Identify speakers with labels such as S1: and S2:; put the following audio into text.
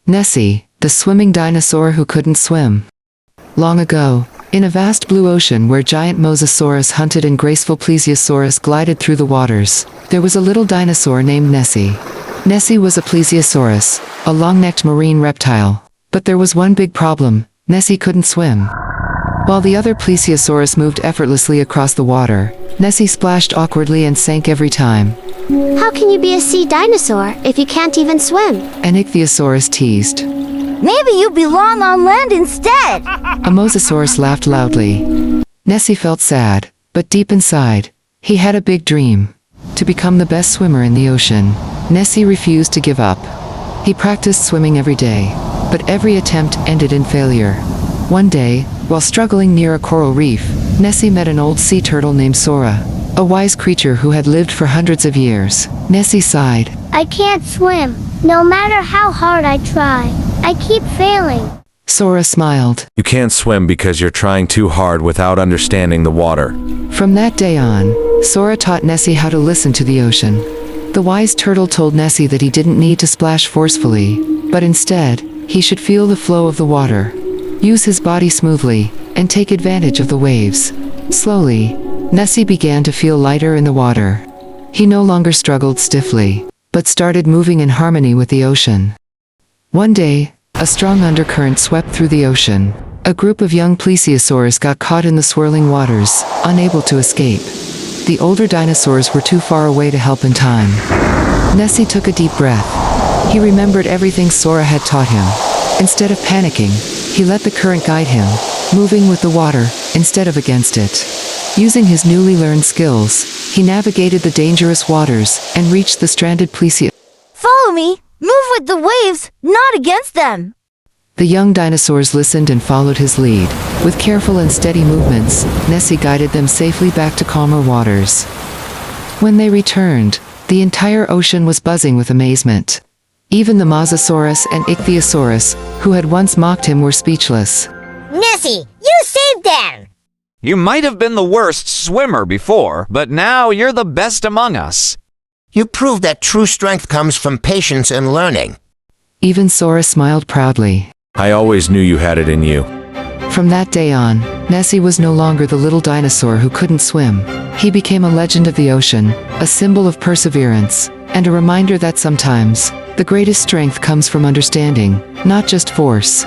S1: Nessie, the swimming dinosaur who couldn't swim. Long ago, in a vast blue ocean where giant Mosasaurus hunted and graceful Plesiosaurus glided through the waters, there was a little dinosaur named Nessie. Nessie was a Plesiosaurus, a long-necked marine reptile. But there was one big problem: Nessie couldn't swim. While the other Plesiosaurus moved effortlessly across the water, Nessie splashed awkwardly and sank every time.
S2: How can you be a sea dinosaur if you can't even swim?
S1: An ichthyosaurus teased.
S3: Maybe you belong on land instead.
S1: A mosasaurus laughed loudly. Nessie felt sad, but deep inside, he had a big dream: to become the best swimmer in the ocean. Nessie refused to give up. He practiced swimming every day, but every attempt ended in failure. One day, while struggling near a coral reef, Nessie met an old sea turtle named Sora, a wise creature who had lived for hundreds of years. Nessie sighed.
S2: I can't swim. No matter how hard I try, I keep failing.
S1: Sora smiled.
S4: You can't swim because you're trying too hard without understanding the water.
S1: From that day on, Sora taught Nessie how to listen to the ocean. The wise turtle told Nessie that he didn't need to splash forcefully, but instead, he should feel the flow of the water, use his body smoothly, and take advantage of the waves. Slowly, Nessie began to feel lighter in the water. He no longer struggled stiffly, but started moving in harmony with the ocean. One day, a strong undercurrent swept through the ocean. A group of young Plesiosaurs got caught in the swirling waters, unable to escape. The older dinosaurs were too far away to help in time. Nessie took a deep breath. He remembered everything Sora had taught him. Instead of panicking, he let the current guide him, moving with the water instead of against it. Using his newly learned skills, he navigated the dangerous waters and reached the stranded Plesio.
S3: Follow me. Move with the waves, not against them.
S1: The young dinosaurs listened and followed his lead. With careful and steady movements, Nessie guided them safely back to calmer waters. When they returned, the entire ocean was buzzing with amazement. Even the Mosasaurus and Ichthyosaurus, who had once mocked him, were speechless.
S5: Nessie, you saved them!
S6: You might have been the worst swimmer before, but now you're the best among us.
S5: You proved that true strength comes from patience and learning.
S1: Even Sora smiled proudly.
S4: I always knew you had it in you.
S1: From that day on, Nessie was no longer the little dinosaur who couldn't swim. He became a legend of the ocean, a symbol of perseverance, and a reminder that sometimes, the greatest strength comes from understanding, not just force.